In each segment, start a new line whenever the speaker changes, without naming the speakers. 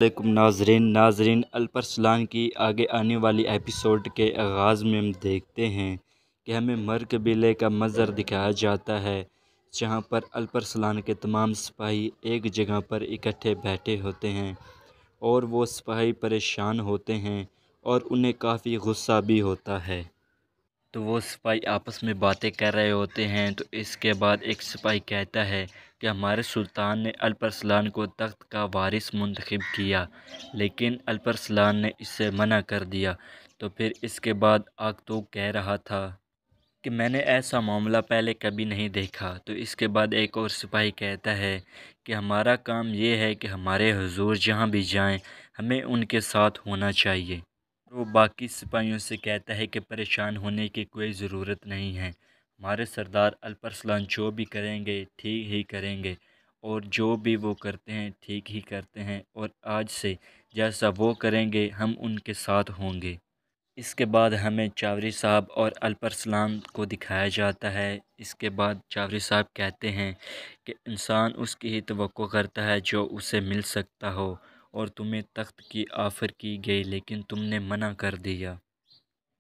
علیکم ناظرین الپرسلان کی آگے آنے والی ایپیسوڈ کے آغاز میں ہم دیکھتے ہیں کہ ہمیں مر قبیلے کا منظر دکھایا جاتا ہے، جہاں پر الپرسلان کے تمام سپاہی ایک جگہ پر اکٹھے بیٹھے ہوتے ہیں اور وہ سپاہی پریشان ہوتے ہیں اور انہیں کافی غصہ بھی ہوتا ہے۔ تو وہ سپاہی آپس میں باتیں کر رہے ہوتے ہیں، تو اس کے بعد ایک سپاہی کہتا ہے کہ ہمارے سلطان نے الپرسلان کو تخت کا وارث منتخب کیا، لیکن الپرسلان نے اس سے منع کر دیا۔ تو پھر اس کے بعد آگتوک کہہ رہا تھا کہ میں نے ایسا معاملہ پہلے کبھی نہیں دیکھا۔ تو اس کے بعد ایک اور سپاہی کہتا ہے کہ ہمارا کام یہ ہے کہ ہمارے حضور جہاں بھی جائیں ہمیں ان کے ساتھ ہونا چاہیے۔ وہ باقی سپاہیوں سے کہتا ہے کہ پریشان ہونے کی کوئی ضرورت نہیں ہے، ہمارے سردار الپرسلان جو بھی کریں گے ٹھیک ہی کریں گے، اور جو بھی وہ کرتے ہیں ٹھیک ہی کرتے ہیں، اور آج سے جیسا وہ کریں گے ہم ان کے ساتھ ہوں گے۔ اس کے بعد ہمیں چاوری صاحب اور الپرسلان کو دکھایا جاتا ہے۔ اس کے بعد چاوری صاحب کہتے ہیں کہ انسان اس کی ہی توقع کرتا ہے جو اسے مل سکتا ہو، اور تمہیں تخت کی آفر کی گئی لیکن تم نے منع کر دیا۔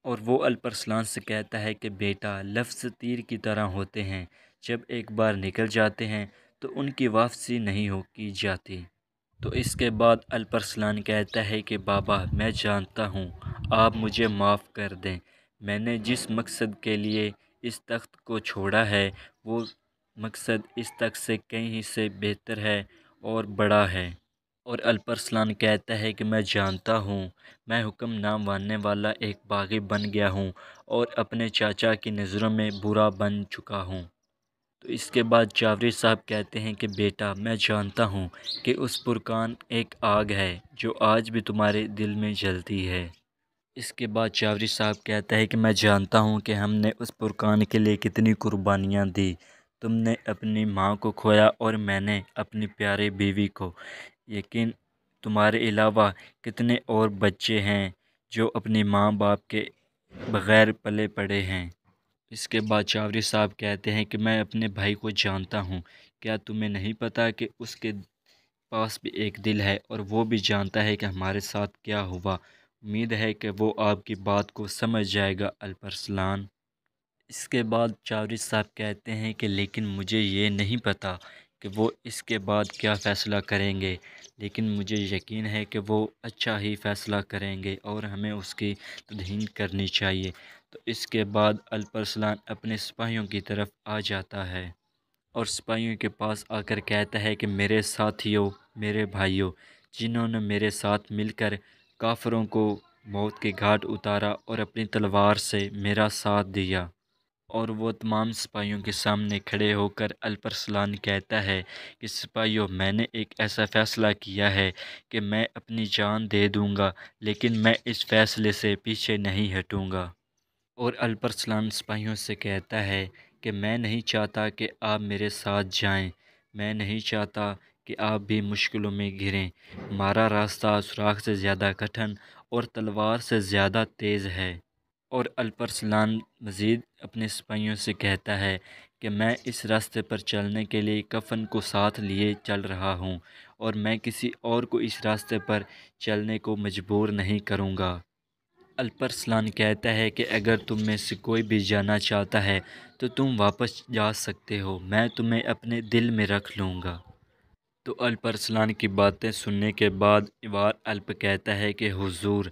اور وہ الپرسلان سے کہتا ہے کہ بیٹا، لفظ تیر کی طرح ہوتے ہیں، جب ایک بار نکل جاتے ہیں تو ان کی واپسی نہیں کی جاتی۔ تو اس کے بعد الپرسلان کہتا ہے کہ بابا، میں جانتا ہوں، آپ مجھے معاف کر دیں، میں نے جس مقصد کے لیے اس تخت کو چھوڑا ہے وہ مقصد اس تخت سے کہیں سے بہتر ہے اور بڑا ہے۔ اور الپرسلان کہتا ہے کہ میں جانتا ہوں، میں حکم نہ ماننے والا ایک باغی بن گیا ہوں اور اپنے چاچا کی نظروں میں برا بن چکا ہوں۔ تو اس کے بعد چاوری صاحب کہتے ہیں کہ بیٹا، میں جانتا ہوں کہ اس پرکان ایک آگ ہے جو آج بھی تمہارے دل میں جلتی ہے۔ اس کے بعد چاوری صاحب کہتا ہے کہ میں جانتا ہوں کہ ہم نے اس پرکان کے لیے کتنی قربانیاں دی، تم نے اپنی ماں کو کھویا اور میں نے اپنی پیاری بیوی کو، لیکن تمہارے علاوہ کتنے اور بچے ہیں جو اپنی ماں باپ کے بغیر پلے پڑے ہیں۔ اس کے بعد چاوری صاحب کہتے ہیں کہ میں اپنے بھائی کو جانتا ہوں، کیا تمہیں نہیں پتہ کہ اس کے پاس بھی ایک دل ہے اور وہ بھی جانتا ہے کہ ہمارے ساتھ کیا ہوا۔ امید ہے کہ وہ آپ کی بات کو سمجھ جائے گا الپرسلان۔ اس کے بعد چاوری صاحب کہتے ہیں کہ لیکن مجھے یہ نہیں پتہ کہ وہ اس کے بعد کیا فیصلہ کریں گے، لیکن مجھے یقین ہے کہ وہ اچھا ہی فیصلہ کریں گے اور ہمیں اس کی تدہین کرنی چاہیے۔ تو اس کے بعد الپرسلان اپنے سپاہیوں کی طرف آ جاتا ہے اور سپاہیوں کے پاس آ کر کہتا ہے کہ میرے ساتھیوں، میرے بھائیوں، جنہوں نے میرے ساتھ مل کر کافروں کو موت کے گھاٹ اتارا اور اپنی تلوار سے میرا ساتھ دیا۔ اور وہ تمام سپاہیوں کے سامنے کھڑے ہو کر الپرسلان کہتا ہے کہ سپاہیوں، میں نے ایک ایسا فیصلہ کیا ہے کہ میں اپنی جان دے دوں گا، لیکن میں اس فیصلے سے پیچھے نہیں ہٹوں گا۔ اور الپرسلان سپاہیوں سے کہتا ہے کہ میں نہیں چاہتا کہ آپ میرے ساتھ جائیں، میں نہیں چاہتا کہ آپ بھی مشکلوں میں گھریں، ہمارا راستہ سوراخ سے زیادہ کٹھن اور تلوار سے زیادہ تیز ہے۔ اور الپرسلان مزید اپنے سپاہیوں سے کہتا ہے کہ میں اس راستے پر چلنے کے لیے کفن کو ساتھ لیے چل رہا ہوں، اور میں کسی اور کو اس راستے پر چلنے کو مجبور نہیں کروں گا۔ الپرسلان کہتا ہے کہ اگر تم میں سے کوئی بھی جانا چاہتا ہے تو تم واپس جا سکتے ہو، میں تمہیں اپنے دل میں رکھ لوں گا۔ تو الپرسلان کی باتیں سننے کے بعد ایوار الپ کہتا ہے کہ حضور،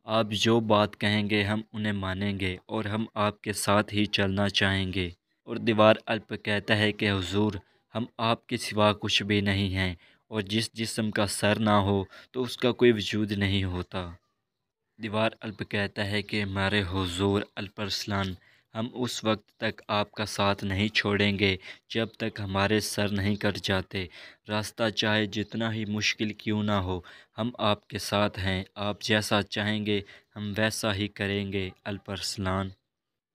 آپ جو بات کہیں گے ہم انہیں مانیں گے اور ہم آپ کے ساتھ ہی چلنا چاہیں گے۔ اور دیوار الپ کہتا ہے کہ حضور، ہم آپ کے سوا کچھ بھی نہیں ہیں، اور جس جسم کا سر نہ ہو تو اس کا کوئی وجود نہیں ہوتا۔ دیوار الپ کہتا ہے کہ ہمارے حضور الپرسلان، ہم اس وقت تک آپ کا ساتھ نہیں چھوڑیں گے جب تک ہمارے سر نہیں کٹ جاتے، راستہ چاہے جتنا ہی مشکل کیوں نہ ہو، ہم آپ کے ساتھ ہیں، آپ جیسا چاہیں گے ہم ویسا ہی کریں گے الپرسلان۔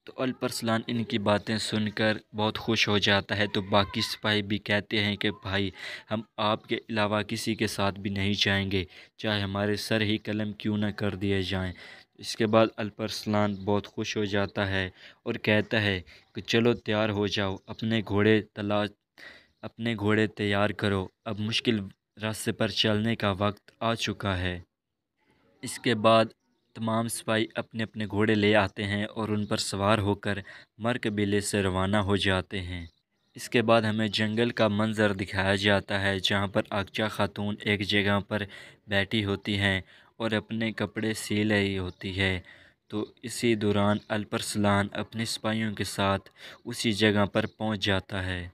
تو الپرسلان ان کی باتیں سن کر بہت خوش ہو جاتا ہے۔ تو باقی سپاہی بھی کہتے ہیں کہ بھائی، ہم آپ کے علاوہ کسی کے ساتھ بھی نہیں جائیں گے، چاہے ہمارے سر ہی قلم کیوں نہ کر دیے جائیں۔ اس کے بعد الپرسلان بہت خوش ہو جاتا ہے اور کہتا ہے کہ چلو تیار ہو جاؤ، اپنے گھوڑے تیار کرو، اب مشکل راستے پر چلنے کا وقت آ چکا ہے۔ اس کے بعد تمام سپاہی اپنے اپنے گھوڑے لے آتے ہیں اور ان پر سوار ہو کر مر قبیلے سے روانہ ہو جاتے ہیں۔ اس کے بعد ہمیں جنگل کا منظر دکھایا جاتا ہے جہاں پر اقچا خاتون ایک جگہ پر بیٹھی ہوتی ہیں اور اپنے کپڑے سی رہی ہوتی ہے۔ تو اسی دوران الپرسلان اپنے سپاہیوں کے ساتھ اسی جگہ پر پہنچ جاتا ہے۔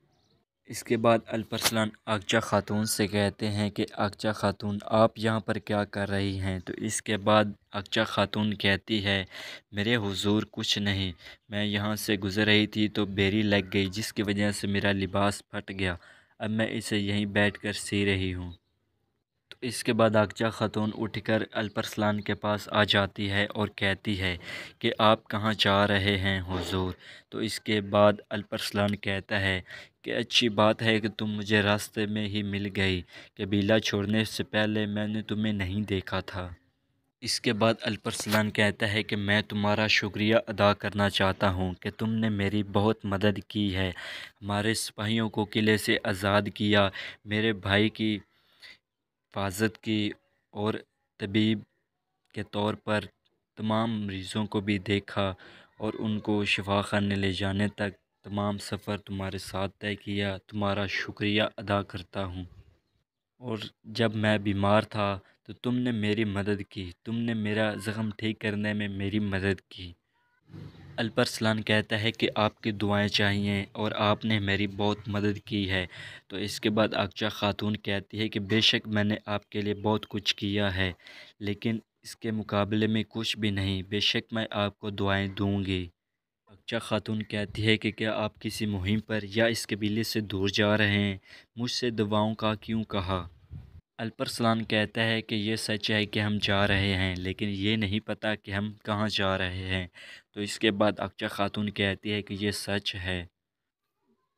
اس کے بعد الپرسلان اقچا خاتون سے کہتے ہیں کہ اقچا خاتون آپ یہاں پر کیا کر رہی ہیں؟ تو اس کے بعد اقچا خاتون کہتی ہے میرے حضور کچھ نہیں، میں یہاں سے گزر رہی تھی تو بیری لگ گئی جس کی وجہ سے میرا لباس پھٹ گیا، اب میں اسے یہیں بیٹھ کر سی رہی ہوں۔ تو اس کے بعد اقچا خاتون اٹھ کر الپرسلان کے پاس آ جاتی ہے اور کہتی ہے کہ آپ کہاں جا رہے ہیں حضور؟ تو اس کے بعد الپرسلان کہتا ہے کہ اچھی بات ہے کہ تم مجھے راستے میں ہی مل گئی، قبیلہ چھوڑنے سے پہلے میں نے تمہیں نہیں دیکھا تھا۔ اس کے بعد الپرسلان کہتا ہے کہ میں تمہارا شکریہ ادا کرنا چاہتا ہوں کہ تم نے میری بہت مدد کی ہے، ہمارے سپاہیوں کو قلعے سے آزاد کیا، میرے بھائی کی حفاظت کی اور طبیب کے طور پر تمام مریضوں کو بھی دیکھا اور ان کو شفا خانے لے جانے تک تمام سفر تمہارے ساتھ طے کیا، تمہارا شکریہ ادا کرتا ہوں۔ اور جب میں بیمار تھا تو تم نے میری مدد کی، تم نے میرا زخم ٹھیک کرنے میں میری مدد کی۔ الپرسلان کہتا ہے کہ آپ کی دعائیں چاہیے اور آپ نے میری بہت مدد کی ہے۔ تو اس کے بعد اقچا خاتون کہتی ہے کہ بے شک میں نے آپ کے لیے بہت کچھ کیا ہے، لیکن اس کے مقابلے میں کچھ بھی نہیں، بے شک میں آپ کو دعائیں دوں گی۔ اقچا خاتون کہتی ہے کہ کیا آپ کسی مہم پر یا اس قبیلے سے دور جا رہے ہیں؟ مجھ سے دعاؤں کا کیوں کہا؟ الپرسلان کہتا ہے کہ یہ سچ ہے کہ ہم جا رہے ہیں، لیکن یہ نہیں پتہ کہ ہم کہاں جا رہے ہیں۔ تو اس کے بعد اقچا خاتون کہتی ہے کہ یہ سچ ہے۔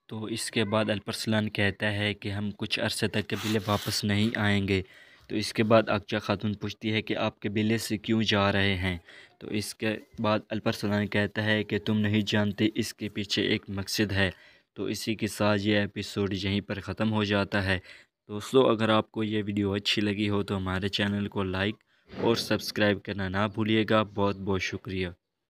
تو اس کے بعد الپرسلان کہتا ہے کہ ہم کچھ عرصے تک قبیلے واپس نہیں آئیں گے۔ تو اس کے بعد اقچا خاتون پوچھتی ہے کہ آپ قبیلے سے کیوں جا رہے ہیں؟ تو اس کے بعد الپرسلان کہتا ہے کہ تم نہیں جانتے، اس کے پیچھے ایک مقصد ہے۔ تو اسی کے ساتھ یہ ایپیسوڈ یہیں پر ختم ہو جاتا ہے۔ دوستو اگر آپ کو یہ ویڈیو اچھی لگی ہو تو ہمارے چینل کو لائک اور سبسکرائب کرنا نہ بھولیے گا۔ بہت بہت شکریہ۔